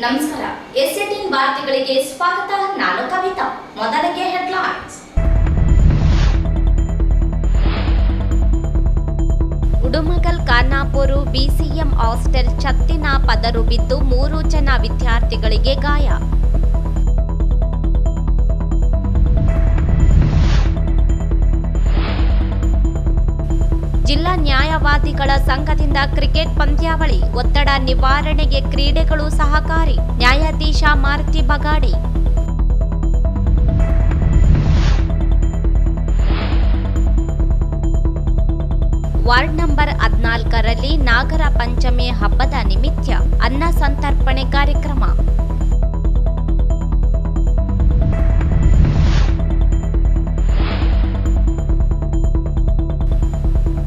ನಮಸ್ಕಾರ. S18 ವಾರ್ತೆಗಳಿಗೆ ಸ್ವಾಗತ. ನಾನು ಕವಿತಾ. ಮೊದಲಿಗೆ ಹೆಡ್ಲೈನ್ಸ್. ಉಡುಮಗಲ್ ಖಾನಾಪುರ BCM ಹಾಸ್ಟೆಲ್ ಛತ್ತಿನ ಪದರು ಬಿದ್ದು 3 ಜನ ವಿದ್ಯಾರ್ಥಿಗಳಿಗೆ ಗಾಯ. ಜಿಲ್ಲಾ ನ್ಯಾಯವಾದಿಗಳ ಸಂಘದಿಂದ ಕ್ರಿಕೆಟ್ ಪಂದ್ಯಾವಳಿ ಒತ್ತಡ ನಿವಾರಣೆಗೆ ಕ್ರೀಡೆಗಳು ಸಹಕಾರಿ. ನ್ಯಾಯಾಧೀಶ ಮಾರುತಿ ಬಗಾಡಿ. ವಾರ್ಡ್ ನಂಬರ್ 14ರಲ್ಲಿ ನಾಗರ ಪಂಚಮಿ ಹಬ್ಬದ ನಿಮಿತ್ತ ಅನ್ನ ಸಂತರ್ಪಣೆ ಕಾರ್ಯಕ್ರಮ.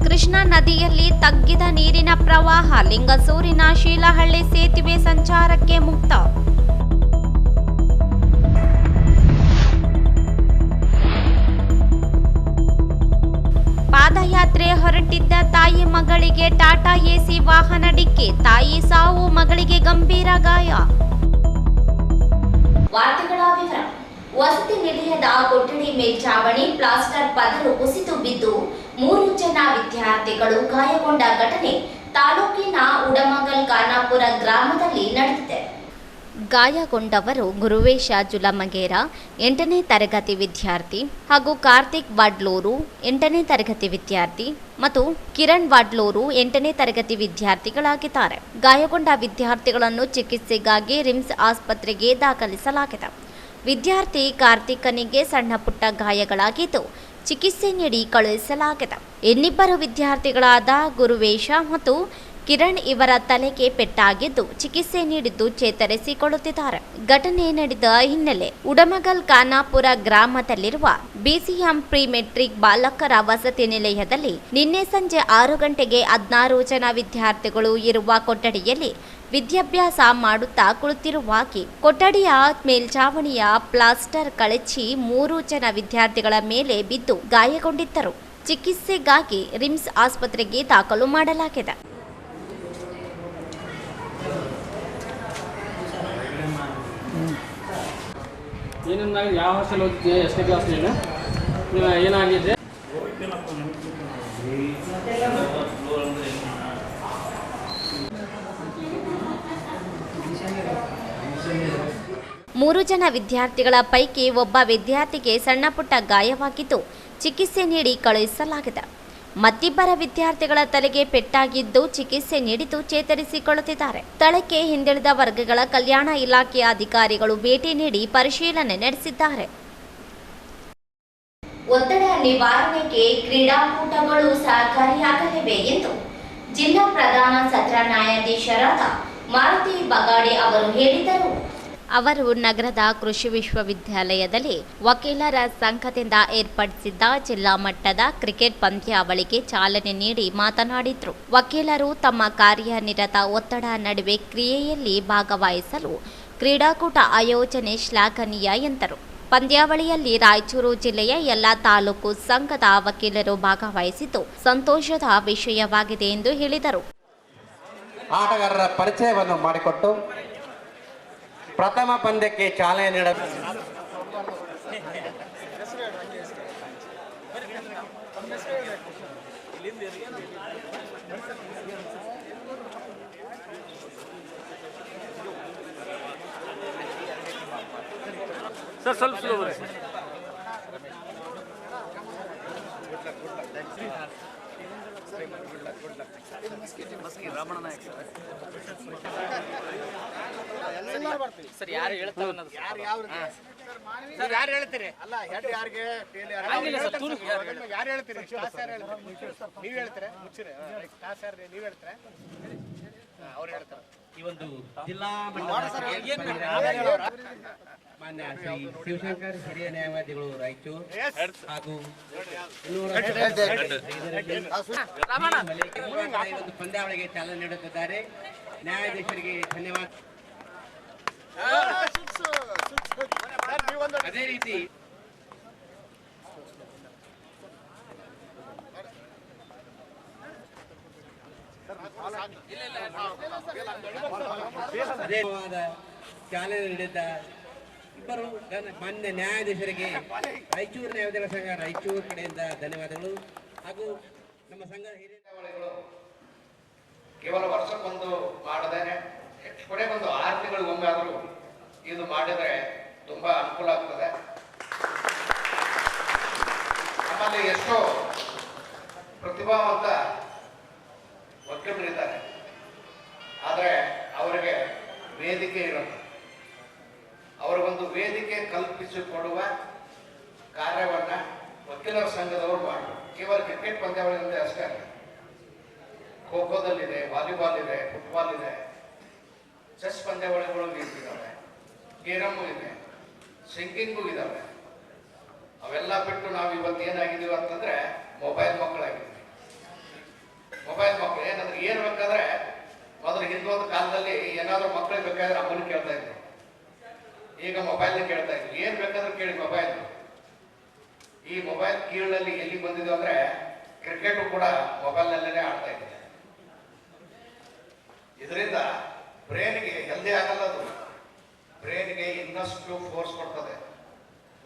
ಕೃಷ್ಣಾ ನದಿಯಲ್ಲಿ ತಗ್ಗಿದ ನೀರಿನ ಪ್ರವಾಹ. ಲಿಂಗಸೂರಿನ ಶೀಲಹಳ್ಳಿ ಸೇತುವೆ ಸಂಚಾರಕ್ಕೆ ಮುಕ್ತ. ಪಾದಯಾತ್ರೆ ಹೊರಟಿದ್ದ ತಾಯಿ ಮಗಳಿಗೆ ಟಾಟಾ ಎಸಿ ವಾಹನ ಡಿಕ್ಕಿ. ತಾಯಿ ಸಾವು, ಮಗಳಿಗೆ ಗಂಭೀರ ಗಾಯ. ವಾರ್ತೆಗಳ ವಿವರ. ವಸತಿ ನಿಲಯದ ಕೊಠಡಿ ಮೇಲ್ಛಾವಣಿ ಪ್ಲಾಸ್ಟರ್ ಪದರು ಕುಸಿದು ಬಿದ್ದು 3 ಜನ ವಿದ್ಯಾರ್ಥಿಗಳು ಗಾಯಗೊಂಡ ಘಟನೆ ತಾಲೂಕಿನ ಉಡಮಗಲ್ ಖಾನಾಪುರ ಗ್ರಾಮದಲ್ಲಿ ನಡೆದಿದೆ. ಗಾಯಗೊಂಡವರು ಗುರುವೇಶ ಜುಲಮಗೇರ 8ನೇ ತರಗತಿ ವಿದ್ಯಾರ್ಥಿ ಹಾಗೂ ಕಾರ್ತಿಕ್ ವಾಡ್ಲೂರು 8ನೇ ತರಗತಿ ವಿದ್ಯಾರ್ಥಿ ಮತ್ತು ಕಿರಣ್ ವಾಡ್ಲೂರು 8ನೇ ತರಗತಿ ವಿದ್ಯಾರ್ಥಿಗಳಾಗಿದ್ದಾರೆ. ಗಾಯಗೊಂಡ ವಿದ್ಯಾರ್ಥಿಗಳನ್ನು ಚಿಕಿತ್ಸೆಗಾಗಿ ರಿಮ್ಸ್ ಆಸ್ಪತ್ರೆಗೆ ದಾಖಲಿಸಲಾಗಿದೆ. ವಿದ್ಯಾರ್ಥಿ ಕಾರ್ತಿಕನಿಗೆ ಸಣ್ಣ ಪುಟ್ಟ ಗಾಯಗಳಾಗಿದ್ದು ಚಿಕಿತ್ಸೆ ನೀಡಿ ಕಳುಹಿಸಲಾಗಿದೆ. ಇನ್ನಿಬ್ಬರು ವಿದ್ಯಾರ್ಥಿಗಳಾದ ಗುರುವೇಶ ಮತ್ತು ಕಿರಣ್ ಇವರ ತಲೆಗೆ ಪೆಟ್ಟಾಗಿದ್ದು ಚಿಕಿತ್ಸೆ ನೀಡಿದ್ದು ಚೇತರಿಸಿಕೊಳ್ಳುತ್ತಿದ್ದಾರೆ. ಘಟನೆ ನಡೆದ ಹಿನ್ನೆಲೆ ಉಡಮಗಲ್ ಖಾನಾಪುರ ಗ್ರಾಮದಲ್ಲಿರುವ BCM ಪ್ರಿ ಮೆಟ್ರಿಕ್ ಬಾಲಕರ ವಸತಿ ನಿಲಯದಲ್ಲಿ ನಿನ್ನೆ ಸಂಜೆ 6 ಗಂಟೆಗೆ 16 ಜನ ವಿದ್ಯಾರ್ಥಿಗಳು ಇರುವ ಕೊಠಡಿಯಲ್ಲಿ ವಿದ್ಯಾಭ್ಯಾಸ ಮಾಡುತ್ತಾ ಕುಳಿತಿರುವಾಗಿ ಕೊಠಡಿಯ ಮೇಲ್ಛಾವಣಿಯ ಪ್ಲಾಸ್ಟರ್ ಕಳಚಿ 3 ಜನ ವಿದ್ಯಾರ್ಥಿಗಳ ಮೇಲೆ ಬಿದ್ದು ಗಾಯಗೊಂಡಿದ್ದರು. ಚಿಕಿತ್ಸೆಗಾಗಿ ರಿಮ್ಸ್ ಆಸ್ಪತ್ರೆಗೆ ದಾಖಲು ಮಾಡಲಾಗಿದೆ. ಯಾವ ಹಾಸ್ಟೆಲ್ ಓದಿದ್ದೆ? ಎಷ್ಟನೇ ಕ್ಲಾಸ್ ನೀನು? ಏನಾಗಿದೆ? ಮೂರು ಜನ ವಿದ್ಯಾರ್ಥಿಗಳ ಪೈಕಿ ಒಬ್ಬ ವಿದ್ಯಾರ್ಥಿಗೆ ಸಣ್ಣ ಪುಟ್ಟ ಗಾಯವಾಗಿದ್ದು ಚಿಕಿತ್ಸೆ ನೀಡಿ ಕಳುಹಿಸಲಾಗಿದೆ. ಮತ್ತಿಬ್ಬರ ವಿದ್ಯಾರ್ಥಿಗಳ ತಲೆಗೆ ಪೆಟ್ಟಾಗಿದ್ದು ಚಿಕಿತ್ಸೆ ನೀಡಿದ್ದು ಚೇತರಿಸಿಕೊಳ್ಳುತ್ತಿದ್ದಾರೆ. ಸ್ಥಳಕ್ಕೆ ಹಿಂದುಳಿದ ವರ್ಗಗಳ ಕಲ್ಯಾಣ ಇಲಾಖೆಯ ಅಧಿಕಾರಿಗಳು ಭೇಟಿ ನೀಡಿ ಪರಿಶೀಲನೆ ನಡೆಸಿದ್ದಾರೆ. ಒತ್ತಡ ನಿವಾರಣೆಗೆ ಕ್ರೀಡಾಕೂಟಗಳು ಸಹಕಾರಿಯಾಗಲಿವೆ ಎಂದು ಜಿಲ್ಲಾ ಪ್ರಧಾನ ಸತ್ರ ನ್ಯಾಯಾಧೀಶರಾದ ಮಾರುತಿ ಬಗಾಡಿ ಅವರು ಹೇಳಿದರು. ಅವರು ನಗರದ ಕೃಷಿ ವಿಶ್ವವಿದ್ಯಾಲಯದಲ್ಲಿ ವಕೀಲರ ಸಂಘದಿಂದ ಏರ್ಪಡಿಸಿದ್ದ ಜಿಲ್ಲಾ ಮಟ್ಟದ ಕ್ರಿಕೆಟ್ ಪಂದ್ಯಾವಳಿಗೆ ಚಾಲನೆ ನೀಡಿ ಮಾತನಾಡಿದರು. ವಕೀಲರು ತಮ್ಮ ಕಾರ್ಯನಿರತ ಒತ್ತಡ ನಡುವೆ ಕ್ರಿಯೆಯಲ್ಲಿ ಭಾಗವಹಿಸಲು ಕ್ರೀಡಾಕೂಟ ಆಯೋಜನೆ ಶ್ಲಾಘನೀಯ ಎಂದರು. ಪಂದ್ಯಾವಳಿಯಲ್ಲಿ ರಾಯಚೂರು ಜಿಲ್ಲೆಯ ಎಲ್ಲ ತಾಲೂಕು ಸಂಘದ ವಕೀಲರು ಭಾಗವಹಿಸಿದ್ದು ಸಂತೋಷದ ವಿಷಯವಾಗಿದೆ ಎಂದು ಹೇಳಿದರು. ಆಟಗಾರರ ಪರಿಚಯವನ್ನು ಮಾಡಿಕೊಟ್ಟು ಪ್ರಥಮ ಪಂದ್ಯಕ್ಕೆ ಚಾಲನೆ ನೀಡಬೇಕು. ಸರ್ ಸ್ವಲ್ಪ ಸ್ಲೋ ಬನ್ನಿ. ಸರ್ ಯಾರು ಹೇಳ್ತಾರೆ ಅನ್ನೋದು ಸರ್ ಯಾರು ಹೇಳ್ತೀರಿ? ಅಲ್ಲ ಹೆಡ್ ಯಾರಿಗೆ ಟೇಲ್ ಯಾರಿಗೆ ಯಾರು ಹೇಳ್ತೀರಿ? ಕ್ಲಾಸ್ ಯಾರು ಹೇಳ್ತಾರೆ? ನೀವು ಹೇಳ್ತೀರಾ? ಮುಚ್ಚಿರಿ ಕ್ಲಾಸ್ ಯಾರು ನೀವು ಹೇಳ್ತೀರಾ? ಅವ್ರು ಹೇಳ್ತಾರೆ. ಈ ಒಂದು ಜಿಲ್ಲಾ ಮಾನ್ಯ ಶ್ರೀ ಶಿವಶಂಕರ್ ಹಿರಿಯ ನ್ಯಾಯವಾದಿಗಳು ರಾಯಚೂರು ಹಾಗೂ ಒಂದು ಪಂದ್ಯಾವಳಿಗೆ ಚಾಲನೆ ನೀಡುತ್ತಿದ್ದಾರೆ. ನ್ಯಾಯಾಧೀಶರಿಗೆ ಧನ್ಯವಾದ. ಅದೇ ರೀತಿ ಅದೇ ಚಾಲನೆ ನೀಡಿದ್ದ ಇಬ್ಬರು ಮಾನ್ಯ ನ್ಯಾಯಾಧೀಶರಿಗೆ ರಾಯಚೂರು ನ್ಯಾಯಾಧೀಶರ ಸಂಘ ರಾಯಚೂರು ಕಡೆಯಿಂದ ಧನ್ಯವಾದಗಳು. ಹಾಗೂ ನಮ್ಮ ಸಂಘದ ಹಿರಿಯ ಕೇವಲ ವರ್ಷಕ್ಕೊಂದು ಮಾಡದೇನೆ ಕೊನೆಗೊಂದು 6 ತಿಂಗಳಿಗೊಮ್ಮೆ ಆದರೂ ಇದು ಮಾಡಿದರೆ ತುಂಬಾ ಅನುಕೂಲ ಆಗ್ತದೆ. ನಮ್ಮಲ್ಲಿ ಎಷ್ಟೋ ಪ್ರತಿಭಾವಂತ ವಕೀಲರಿದ್ದಾರೆ, ಆದರೆ ಅವರಿಗೆ ವೇದಿಕೆ ಇರುತ್ತೆ. ಅವರಿಗೊಂದು ವೇದಿಕೆ ಕಲ್ಪಿಸಿಕೊಡುವ ಕಾರ್ಯವನ್ನ ವಕೀಲರ ಸಂಘದವರು ಮಾಡಬೇಕು. ಕೇವಲ ಕ್ರಿಕೆಟ್ ಪಂದ್ಯಾವಳಿಯಿಂದ ಅಷ್ಟೇ ಅಲ್ಲ, ಖೋ ಖೋದಲ್ಲಿದೆ, ವಾಲಿಬಾಲ್ ಇದೆ, ಫುಟ್ಬಾಲ್ ಇದೆ, ಚೆಸ್ ಪಂದ್ಯಾವಳಿಗಳು ಇದ್ದಾವೆ, ಕೇರಮ್ಮು ಇದೆ, ಸಿಂಗಿಂಗು ಇದ್ದಾವೆ. ಅವೆಲ್ಲ ಬಿಟ್ಟು ನಾವು ಇವತ್ತು ಏನಾಗಿದ್ದೀವಿ ಅಂತಂದ್ರೆ ಮೊಬೈಲ್ ಮಕ್ಕಳಾಗಿದ್ದೀವಿ. ಮೊಬೈಲ್ ಮಕ್ಕಳು ಏನಂದ್ರೆ ಏನು ಬೇಕಾದ್ರೆ ಮೊದಲು ಹಿಂದೊಂದು ಕಾಲದಲ್ಲಿ ಏನಾದರೂ ಮಕ್ಕಳಿಗೆ ಬೇಕಾದ್ರೆ ಅಮ್ಮನ ಕೇಳ್ತಾ ಇದ್ರು, ಈಗ ಮೊಬೈಲ್ನ ಕೇಳ್ತಾ ಇದ್ರು. ಏನ್ ಬೇಕಾದ್ರೂ ಕೇಳಿ ಮೊಬೈಲ್. ಈ ಮೊಬೈಲ್ ಕೀಳಲ್ಲಿ ಎಲ್ಲಿ ಬಂದಿದೆ ಅಂದ್ರೆ ಕ್ರಿಕೆಟ್ ಕೂಡ ಮೊಬೈಲ್ನಲ್ಲೇ ಆಡ್ತಾ ಇದ್ದಾರೆ. ಇದರಿಂದ ಬ್ರೇನ್ಗೆ ಹೆಲ್ದಿ ಆಗಲ್ಲ, ಅದು ಬ್ರೇನ್ಗೆ ಇನ್ನಷ್ಟು ಫೋರ್ಸ್ ಕೊಡ್ತದೆ.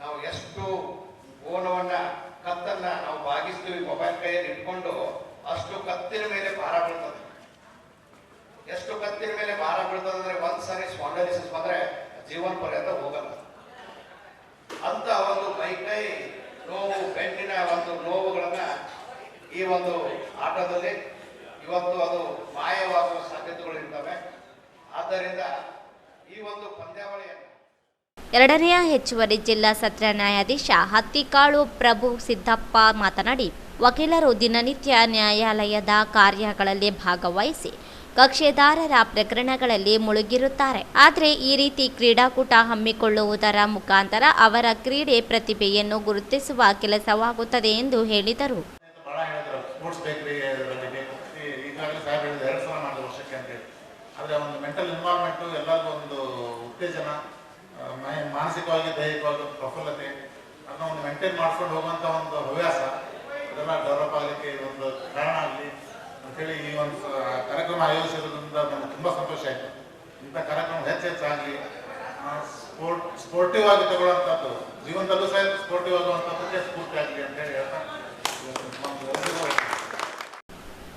ನಾವು ಎಷ್ಟು ಓನವನ್ನ ಕತ್ತನ್ನ ನಾವು ಬಾಗಿಸ್ತೀವಿ ಮೊಬೈಲ್ ಕೈಯಲ್ಲಿ ಇಟ್ಕೊಂಡು, ಅಷ್ಟು ಕತ್ತಿನ ಮೇಲೆ ಭಾರ ಬೀಳ್ತದೆ. ಎಷ್ಟು ಕತ್ತಿನ ಮೇಲೆ ಭಾರ ಬೀಳ್ತದೆ ಅಂದ್ರೆ ಒಂದ್ಸರಿ ಸ್ಪಾಂಡಲಿಸಿಸ್ ಬಂದ್ರೆ ಜೀವನ ಪರ್ಯಂತ ಹೋಗಲ್ಲ. ಅಂತ ಒಂದು ಕೈ ನೋವು, ಬೆನ್ನಿನ ಒಂದು ನೋವುಗಳನ್ನ ಈ ಒಂದು ಆಟದಲ್ಲಿ ಇವತ್ತು ಅದು ಮಾಯವಾಗುವ ಸಾಧ್ಯತೆಗಳು ಇರ್ತವೆ. ಆದ್ದರಿಂದ ಈ ಒಂದು ಪಂದ್ಯಾವಳಿಯನ್ನು ಎರಡನೆಯ ಹೆಚ್ಚುವರಿ ಜಿಲ್ಲಾ ಸತ್ರ ನ್ಯಾಯಾಧೀಶ ಹತ್ತಿಕಾಳು ಪ್ರಭು ಸಿದ್ದಪ್ಪ ಮಾತನಾಡಿ, ವಕೀಲರು ದಿನನಿತ್ಯ ನ್ಯಾಯಾಲಯದ ಕಾರ್ಯಗಳಲ್ಲಿ ಭಾಗವಹಿಸಿ ಕಕ್ಷೆದಾರರ ಪ್ರಕರಣಗಳಲ್ಲಿ ಮುಳುಗಿರುತ್ತಾರೆ. ಆದರೆ ಈ ರೀತಿ ಕ್ರೀಡಾಕೂಟ ಹಮ್ಮಿಕೊಳ್ಳುವುದರ ಮುಖಾಂತರ ಅವರ ಕ್ರೀಡೆ ಪ್ರತಿಭೆಯನ್ನು ಗುರುತಿಸುವ ಕೆಲಸವಾಗುತ್ತದೆ ಎಂದು ಹೇಳಿದರು. ಆದರೆ ಒಂದು ಮೆಂಟಲ್ ಎನ್ವೈರನ್ಮೆಂಟು ಎಲ್ಲರಿಗೂ ಒಂದು ಉತ್ತೇಜನ, ಮಾನಸಿಕವಾಗಿ ದೈಹಿಕವಾಗಿ ಪ್ರಫುಲ್ಲತೆ, ಅದನ್ನ ಒಂದು ಮೇಂಟೈನ್ ಮಾಡ್ಕೊಂಡು ಹೋಗುವಂಥ ಒಂದು ಹವ್ಯಾಸ, ಅದೆಲ್ಲ ಡೆವಲಪ್ ಆಗಲಿಕ್ಕೆ ಇದೊಂದು ಕಾರಣ ಆಗಲಿ ಅಂತೇಳಿ ಈ ಒಂದು ಕಾರ್ಯಕ್ರಮ ಆಯೋಜಿಸಿರೋದ್ರಿಂದ ನನಗೆ ತುಂಬ ಸಂತೋಷ ಆಯಿತು. ಇಂಥ ಕಾರ್ಯಕ್ರಮ ಹೆಚ್ಚಾಗಲಿ, ಸ್ಪೋರ್ಟಿವ್ ಆಗಿ ತಗೊಳ್ಳುವಂಥದ್ದು, ಜೀವನದಲ್ಲೂ ಸಹ ಸ್ಪೋರ್ಟಿವ್ ಆಗುವಂಥದ್ದಕ್ಕೆ ಸ್ಫೂರ್ತಿ ಆಗಲಿ ಅಂತೇಳಿ ಹೇಳ್ತಾ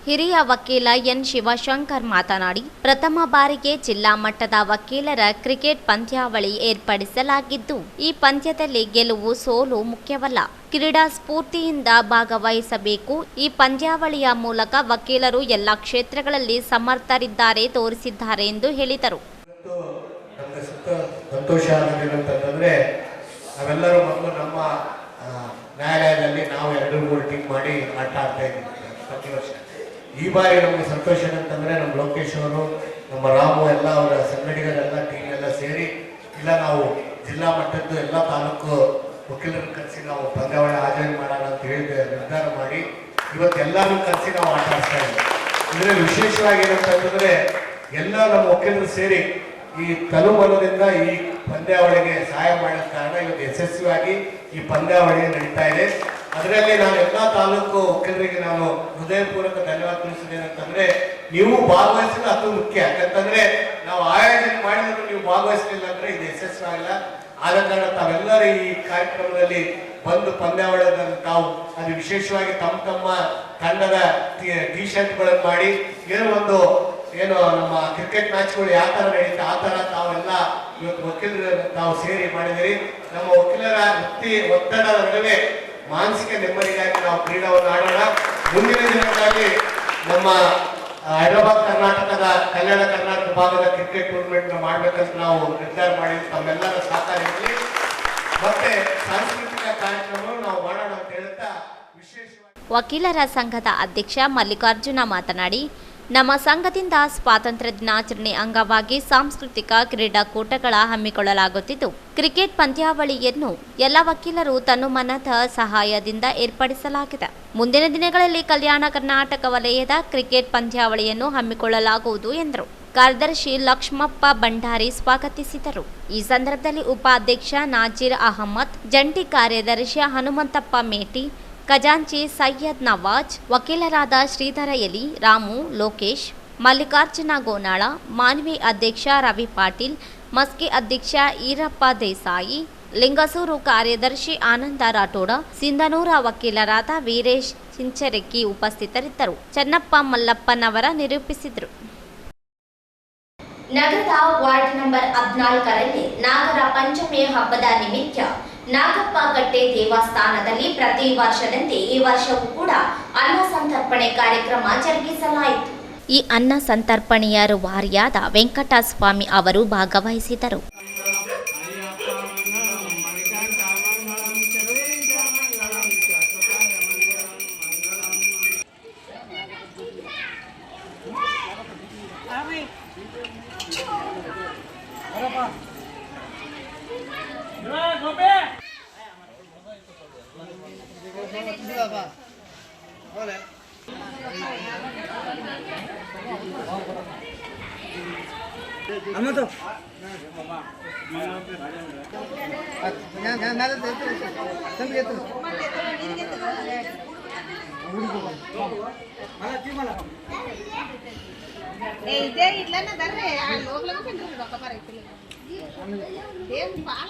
ಹಿರಿಯ ವಕೀಲ ಎನ್ ಶಿವಶಂಕರ್ ಮಾತನಾಡಿ, ಪ್ರಥಮ ಬಾರಿಗೆ ಜಿಲ್ಲಾ ಮಟ್ಟದ ವಕೀಲರ ಕ್ರಿಕೆಟ್ ಪಂದ್ಯಾವಳಿ ಏರ್ಪಡಿಸಲಾಗಿದ್ದು, ಈ ಪಂದ್ಯದಲ್ಲಿ ಗೆಲುವು ಸೋಲು ಮುಖ್ಯವಲ್ಲ, ಕ್ರೀಡಾ ಸ್ಫೂರ್ತಿಯಿಂದ ಭಾಗವಹಿಸಬೇಕು. ಈ ಪಂದ್ಯಾವಳಿಯ ಮೂಲಕ ವಕೀಲರು ಎಲ್ಲ ಕ್ಷೇತ್ರಗಳಲ್ಲಿ ಸಮರ್ಥರಿದ್ದಾರೆ ತೋರಿಸಿದ್ದಾರೆ ಎಂದು ಹೇಳಿದರು. ಸಂತೋಷ ಅನ್ನೋದೇನಂತಂದ್ರೆ, ನಾವೆಲ್ಲರೂ ಮೊದಲು ನಮ್ಮ ನ್ಯಾಯಾಲಯದಲ್ಲಿ ನಾವು 2-3 ಟೀಮ್ ಮಾಡಿ ಆಟ ಆಡ್ತಾ ಇದ್ದೀವಿ ಪ್ರತಿ ವರ್ಷ. ಈ ಬಾರಿ ನಮಗೆ ಸಂತೋಷ ಏನಂತಂದ್ರೆ, ನಮ್ಮ ಲೋಕೇಶ್ ಅವರು, ನಮ್ಮ ರಾಮು ಎಲ್ಲ ಅವರ ಸಂಘಟಕರೆಲ್ಲ ಟೀಮ್ ಎಲ್ಲ ಸೇರಿ, ಇಲ್ಲ ನಾವು ಜಿಲ್ಲಾ ಮಟ್ಟದ್ದು ಎಲ್ಲ ತಾಲೂಕು ವಕೀಲರನ್ನು ಕರೆಸಿ ನಾವು ಪಂದ್ಯಾವಳಿ ಆಯೋಜನೆ ಮಾಡೋಣ ಅಂತ ಹೇಳಿ ನಿರ್ಧಾರ ಮಾಡಿ ಇವತ್ತೆಲ್ಲರೂ ಕರೆಸಿ ನಾವು ಆಟ ಆಡ್ತಾ ಇದ್ದೀವಿ. ಇದರಲ್ಲಿ ವಿಶೇಷವಾಗಿ ಏನಂತಂದ್ರೆ, ಎಲ್ಲ ನಮ್ಮ ವಕೀಲರು ಸೇರಿ ಈ ತನುಮನದಿಂದ ಈ ಪಂದ್ಯಾವಳಿಗೆ ಸಹಾಯ ಮಾಡಿದ ಕಾರಣ ಇವತ್ತು ಯಶಸ್ವಿಯಾಗಿ ಈ ಪಂದ್ಯಾವಳಿ ನಡೀತಾ ಇದೆ. ಅದರಲ್ಲಿ ನಾನು ಎಲ್ಲ ತಾಲೂಕು ವಕೀಲರಿಗೆ ನಾನು ಹೃದಯಪೂರ್ವಕ ಧನ್ಯವಾದ ತಿಳಿಸಿದ್ದೇನೆಂತಂದ್ರೆ, ನೀವು ಭಾಗವಹಿಸಿದ ಅದು ಮುಖ್ಯ. ಯಾಕಂತಂದ್ರೆ ನಾವು ಆಯೋಜನೆ ಮಾಡಿದ್ರು ನೀವು ಭಾಗವಹಿಸಲಿಲ್ಲ ಅಂದ್ರೆ ಇದು ಯಶಸ್ವಿ ಆಗಿಲ್ಲ. ಆದ ಕಾರಣ ತಾವೆಲ್ಲರೂ ಈ ಕಾರ್ಯಕ್ರಮದಲ್ಲಿ ಬಂದು ಪಂದ್ಯಾವಳಿಯನ್ನು ತಾವು ಅದು ವಿಶೇಷವಾಗಿ ತಮ್ಮ ತಂಡದ ಟಿ ಶರ್ಟ್ಗಳನ್ನು ಮಾಡಿ ಏನು ನಮ್ಮ ಕ್ರಿಕೆಟ್ ಮ್ಯಾಚ್ಗಳು ಯಾವ ತರ ನಡೆಯುತ್ತೆ ಆ ತರ ತಾವೆಲ್ಲ ಇವತ್ತು ವಕೀಲರು ತಾವು ಸೇರಿ ಮಾಡಿದಿರಿ. ನಮ್ಮ ವಕೀಲರ ವೃತ್ತಿ ಒತ್ತಡದ ನಡುವೆ ಮಾನಸಿಕ ನೆಮ್ಮದಿಗಾಗಿ ನಾವು ಕ್ರೀಡಾವನ್ನು ಆಡೋಣ. ಮುಂದಿನ ದಿನಗಳಲ್ಲಿ ನಮ್ಮ ಹೈದರಾಬಾದ್ ಕರ್ನಾಟಕದ ಕಲ್ಯಾಣ ಕರ್ನಾಟಕ ಭಾಗದ ಕ್ರಿಕೆಟ್ ಟೂರ್ನಮೆಂಟ್ ಮಾಡ್ಬೇಕಂತ ನಾವು ನಿರ್ಧಾರ ಮಾಡಿ ತಮ್ಮೆಲ್ಲರ ಸಹಕಾರ ಇರಲಿ. ಮತ್ತೆ ಸಾಂಸ್ಕೃತಿಕ ಕಾರ್ಯಕ್ರಮವನ್ನು ನಾವು ಮಾಡೋಣ ಅಂತ ಹೇಳ್ತಾ ವಿಶೇಷವಾಗಿ ವಕೀಲರ ಸಂಘದ ಅಧ್ಯಕ್ಷ ಮಲ್ಲಿಕಾರ್ಜುನ ಮಾತನಾಡಿ, ನಮ್ಮ ಸಂಘದಿಂದ ಸ್ವಾತಂತ್ರ್ಯ ದಿನಾಚರಣೆ ಅಂಗವಾಗಿ ಸಾಂಸ್ಕೃತಿಕ ಕ್ರೀಡಾಕೂಟಗಳ ಹಮ್ಮಿಕೊಳ್ಳಲಾಗುತ್ತಿದ್ದು, ಕ್ರಿಕೆಟ್ ಪಂದ್ಯಾವಳಿಯನ್ನು ಎಲ್ಲ ವಕೀಲರು ತನುಮನದ ಸಹಾಯದಿಂದ ಏರ್ಪಡಿಸಲಾಗಿದೆ. ಮುಂದಿನ ದಿನಗಳಲ್ಲಿ ಕಲ್ಯಾಣ ಕರ್ನಾಟಕ ವಲಯದ ಕ್ರಿಕೆಟ್ ಪಂದ್ಯಾವಳಿಯನ್ನು ಹಮ್ಮಿಕೊಳ್ಳಲಾಗುವುದು ಎಂದರು. ಕಾರ್ಯದರ್ಶಿ ಲಕ್ಷ್ಮಪ್ಪ ಭಂಡಾರಿ ಸ್ವಾಗತಿಸಿದರು. ಈ ಸಂದರ್ಭದಲ್ಲಿ ಉಪಾಧ್ಯಕ್ಷ ನಾಜೀರ್ ಅಹಮದ್, ಜಂಟಿ ಕಾರ್ಯದರ್ಶಿ ಹನುಮಂತಪ್ಪ ಮೇಟಿ, ಖಜಾಂಚಿ ಸೈಯದ್ ನವಾಜ್, ವಕೀಲರಾದ ಶ್ರೀಧರ ಎಲಿ, ರಾಮು, ಲೋಕೇಶ್, ಮಲ್ಲಿಕಾರ್ಜುನ ಗೋನಾಳ, ಮಾನ್ವಿ ಅಧ್ಯಕ್ಷ ರವಿ ಪಾಟೀಲ್, ಮಸ್ಕಿ ಅಧ್ಯಕ್ಷ ಈರಪ್ಪ ದೇಸಾಯಿ, ಲಿಂಗಸೂರು ಕಾರ್ಯದರ್ಶಿ ಆನಂದ ರಾಠೋಡ, ಸಿಂಧನೂರ ವಕೀಲರಾದ ವೀರೇಶ್ ಚಿಂಚರೆಕ್ಕಿ ಉಪಸ್ಥಿತರಿದ್ದರು. ಚನ್ನಪ್ಪ ಮಲ್ಲಪ್ಪನವರ ನಿರೂಪಿಸಿದರು. ನಗರದ ವಾರ್ಡ್ ನಂಬರ್ 14ರಲ್ಲಿ ನಾಗರ ಪಂಚಮಿ ಹಬ್ಬದ ನಿಮಿತ್ತ ನಾಗಪ್ಪ ಕಟ್ಟೆ ದೇವಸ್ಥಾನದಲ್ಲಿ ಪ್ರತಿ ವರ್ಷದಂತೆ ಈ ವರ್ಷವೂ ಕೂಡ ಅನ್ನ ಸಂತರ್ಪಣೆ ಕಾರ್ಯಕ್ರಮ ಜರುಗಿಸಲಾಯಿತು. ಈ ಅನ್ನ ಸಂತರ್ಪಣೆಯ ರೂವಾರಿಯಾದ ವೆಂಕಟಸ್ವಾಮಿ ಅವರು ಭಾಗವಹಿಸಿದರು. ಇದೇ ಇಲ್ಲ ಬರ್ರೆ ಹೋಗ್ಲಕ್ಕ ರೊಕ್ಕ ಬರೈತಿಲ್ಲ ಏನ್ ಬಾಳ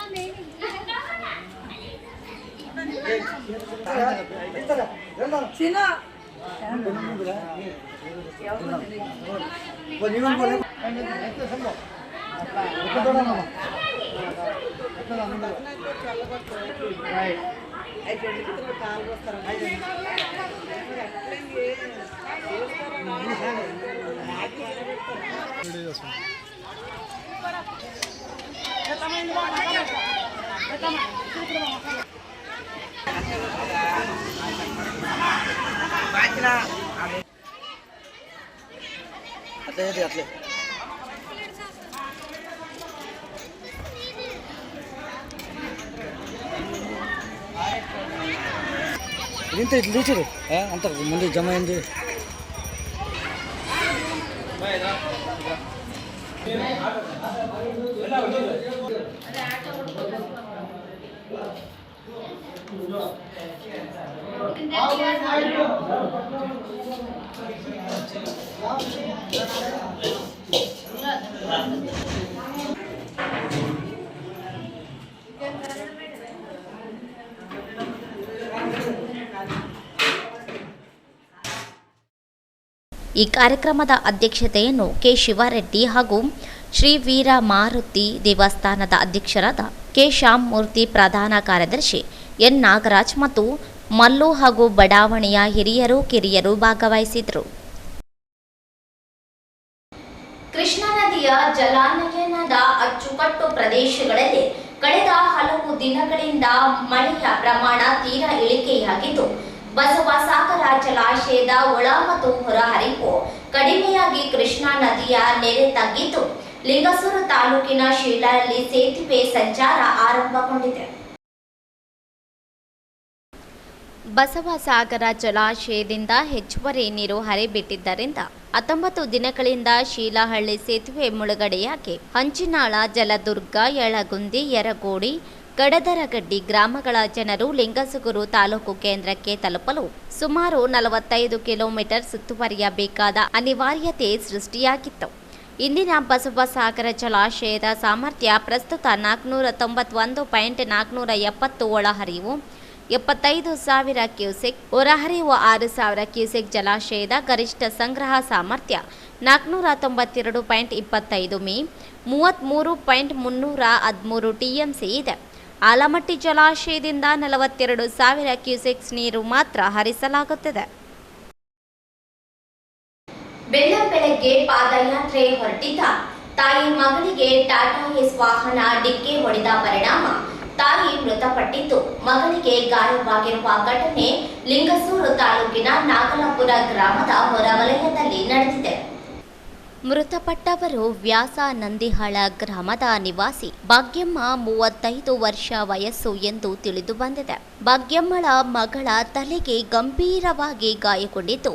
ఇంత అంత ముందు జమ అయింది. ಈ ಕಾರ್ಯಕ್ರಮದ ಅಧ್ಯಕ್ಷತೆಯನ್ನು ಕೆ ಶಿವಾರೆಡ್ಡಿ ಹಾಗೂ ಶ್ರೀ ವೀರ ಮಾರುತಿ ದೇವಸ್ಥಾನದ ಅಧ್ಯಕ್ಷರಾದ ಕೆ ಶ್ಯಾಮಮೂರ್ತಿ, ಪ್ರಧಾನ ಕಾರ್ಯದರ್ಶಿ ಎನ್ ನಾಗರಾಜ್ ಮತ್ತು ಮಲ್ಲು ಹಾಗೂ ಬಡಾವಣೆಯ ಹಿರಿಯರು ಕಿರಿಯರು ಭಾಗವಹಿಸಿದರು. ಕೃಷ್ಣಾ ನದಿಯ ಜಲಾನಯನದ ಅಚ್ಚುಕಟ್ಟು ಪ್ರದೇಶಗಳಲ್ಲಿ ಕಳೆದ ಹಲವು ದಿನಗಳಿಂದ ಮಳೆಯ ಪ್ರಮಾಣ ತೀರಾ ಇಳಿಕೆಯಾಗಿದ್ದು, ಬಸವಸಾಗರ ಜಲಾಶಯದ ಒಳ ಮತ್ತು ಹೊರಹರಿವು ಕಡಿಮೆಯಾಗಿ ಕೃಷ್ಣಾ ನದಿಯ ನೆರೆ ತಗ್ಗಿದ್ದು, ಲಿಂಗಸೂರು ತಾಲೂಕಿನ ಶೀಲಾರಲ್ಲಿ ಸೇತುವೆ ಸಂಚಾರ ಆರಂಭಗೊಂಡಿದೆ. ಬಸವಸಾಗರ ಜಲಾಶಯದಿಂದ ಹೆಚ್ಚುವರಿ ನೀರು ಹರಿಬಿಟ್ಟಿದ್ದರಿಂದ 19 ದಿನಗಳಿಂದ ಶೀಲಹಳ್ಳಿ ಸೇತುವೆ ಮುಳುಗಡೆಯಾಗಿ ಹಂಚಿನಾಳ, ಜಲದುರ್ಗ, ಯಳಗುಂದಿ, ಯರಗೋಡಿ, ಗಡದರಗಡ್ಡಿ ಗ್ರಾಮಗಳ ಜನರು ಲಿಂಗಸೂರು ತಾಲೂಕು ಕೇಂದ್ರಕ್ಕೆ ತಲುಪಲು ಸುಮಾರು 45 ಕಿಲೋಮೀಟರ್ ಸುತ್ತುವರಿಯಬೇಕಾದ ಅನಿವಾರ್ಯತೆ ಸೃಷ್ಟಿಯಾಗಿತ್ತು. ಇಂದಿನ ಬಸವಸಾಗರ ಜಲಾಶಯದ ಸಾಮರ್ಥ್ಯ ಪ್ರಸ್ತುತ 491.470 ಒಳಹರಿವು, 75,000 ಕ್ಯೂಸೆಕ್, ಹೊರಹರಿವು 6,000 ಕ್ಯೂಸೆಕ್. ಜಲಾಶಯದ ಗರಿಷ್ಠ ಸಂಗ್ರಹ ಸಾಮರ್ಥ್ಯ 492.25 ಮಿ, 33.313 ಟಿಎಂಸಿ ಇದೆ. ಆಲಮಟ್ಟಿ ಜಲಾಶಯದಿಂದ 42,000 ಕ್ಯೂಸೆಕ್ಸ್ ನೀರು ಮಾತ್ರ ಹರಿಸಲಾಗುತ್ತದೆ. ಬೆಳಗ್ಗೆ ಪಾದಯಾತ್ರೆ ಹೊರಟಿದ್ದ ತಾಯಿ ಮಗಳಿಗೆ ಟಾಟಾ ಏಸ್ ವಾಹನ ಡಿಕ್ಕಿ ಹೊಡೆದ ಪರಿಣಾಮ ತಾಯಿ ಮೃತಪಟ್ಟಿದ್ದು, ಮಗಳಿಗೆ ಗಾಯವಾಗಿರುವ ಘಟನೆ ಲಿಂಗಸೂರು ತಾಲೂಕಿನ ನಾಗಲಾಪುರ ಗ್ರಾಮದ ಹೊರವಲಯದಲ್ಲಿ ನಡೆದಿದೆ. ಮೃತಪಟ್ಟವರು ವ್ಯಾಸ ನಂದಿಹಾಳ ಗ್ರಾಮದ ನಿವಾಸಿ ಭಾಗ್ಯಮ್ಮ, 35 ವರ್ಷ ವಯಸ್ಸು ಎಂದು ತಿಳಿದು ಬಂದಿದೆ. ಭಾಗ್ಯಮ್ಮಳ ಮಗಳ ತಲೆಗೆ ಗಂಭೀರವಾಗಿ ಗಾಯಗೊಂಡಿದ್ದು,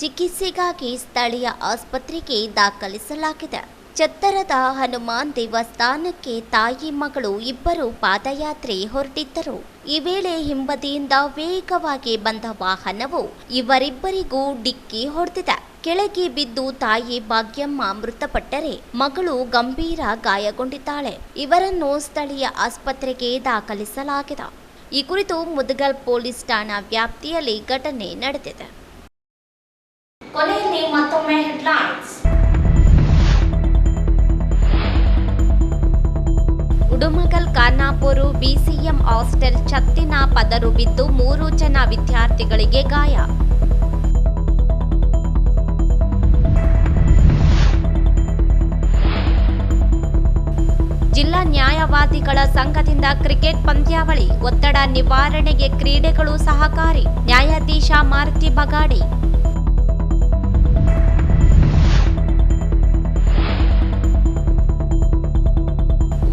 ಚಿಕಿತ್ಸೆಗಾಗಿ ಸ್ಥಳೀಯ ಆಸ್ಪತ್ರೆಗೆ ದಾಖಲಿಸಲಾಗಿದೆ. ಛತ್ತರದ ಹನುಮಾನ್ ದೇವಸ್ಥಾನಕ್ಕೆ ತಾಯಿ ಮಗಳು ಇಬ್ಬರು ಪಾದಯಾತ್ರೆ ಹೊರಟಿದ್ದರು. ಈ ವೇಳೆ ಹಿಂಬದಿಯಿಂದ ವೇಗವಾಗಿ ಬಂದ ವಾಹನವು ಇವರಿಬ್ಬರಿಗೂ ಡಿಕ್ಕಿ ಹೊಡೆದಿದೆ. ಕೆಳಗೆ ಬಿದ್ದು ತಾಯಿ ಭಾಗ್ಯಮ್ಮ ಮೃತಪಟ್ಟರೆ ಮಗಳು ಗಂಭೀರ ಗಾಯಗೊಂಡಿದ್ದಾಳೆ. ಇವರನ್ನು ಸ್ಥಳೀಯ ಆಸ್ಪತ್ರೆಗೆ ದಾಖಲಿಸಲಾಗಿದೆ. ಈ ಕುರಿತು ಮುದಗಲ್ ಪೊಲೀಸ್ ಠಾಣಾ ವ್ಯಾಪ್ತಿಯಲ್ಲಿ ಘಟನೆ ನಡೆದಿದೆ. ಕೊನೆಯಲ್ಲಿ ಮತ್ತೊಮ್ಮೆ ಹೆಡ್ಲೈನ್ಸ್. ಉಡುಮಗಲ್ ಖಾನಾಪುರ ಬಿಸಿಎಂ ಹಾಸ್ಟೆಲ್ ಛತ್ತಿನ ಪದರು ಬಿದ್ದು 3 ಜನ ವಿದ್ಯಾರ್ಥಿಗಳಿಗೆ ಗಾಯ. ಜಿಲ್ಲಾ ನ್ಯಾಯವಾದಿಗಳ ಸಂಘದಿಂದ ಕ್ರಿಕೆಟ್ ಪಂದ್ಯಾವಳಿ, ಒತ್ತಡ ನಿವಾರಣೆಗೆ ಕ್ರೀಡೆಗಳು ಸಹಕಾರಿ. ನ್ಯಾಯಾಧೀಶ ಮಾರುತಿ ಬಗಾಡಿ.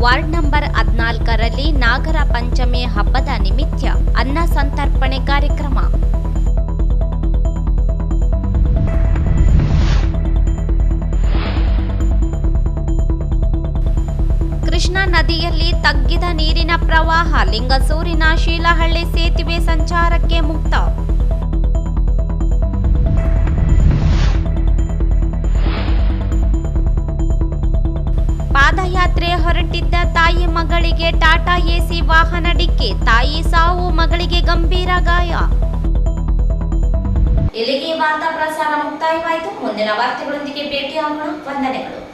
ವಾರ್ಡ್ ನಂಬರ್ 14ರಲ್ಲಿ ನಾಗರ ಪಂಚಮಿ ಹಬ್ಬದ ನಿಮಿತ್ತ ಅನ್ನ ಸಂತರ್ಪಣೆ ಕಾರ್ಯಕ್ರಮ. ಕೃಷ್ಣಾ ನದಿಯಲ್ಲಿ ತಗ್ಗಿದ ನೀರಿನ ಪ್ರವಾಹ, ಲಿಂಗಸೂರಿನ ಶೀಲಹಳ್ಳಿ ಸೇತುವೆ ಸಂಚಾರಕ್ಕೆ ಮುಕ್ತ. ಪಾದಯಾತ್ರೆ ಹೊರಟಿದ್ದ ತಾಯಿ ಮಗಳಿಗೆ ಟಾಟಾ ಎಸಿ ವಾಹನ ಡಿಕ್ಕಿ, ತಾಯಿ ಸಾವು, ಮಗಳಿಗೆ ಗಂಭೀರ ಗಾಯ. ಇಲ್ಲಿಗೆ ವಾರ್ತಾ ಪ್ರಸಾರ ಮುಕ್ತಾಯವಾಯಿತು. ಮುಂದಿನ ವಾರ್ತೆಗಳೊಂದಿಗೆ ಭೇಟಿಯಾಗೋಣ. ವಂದನೆಗಳು.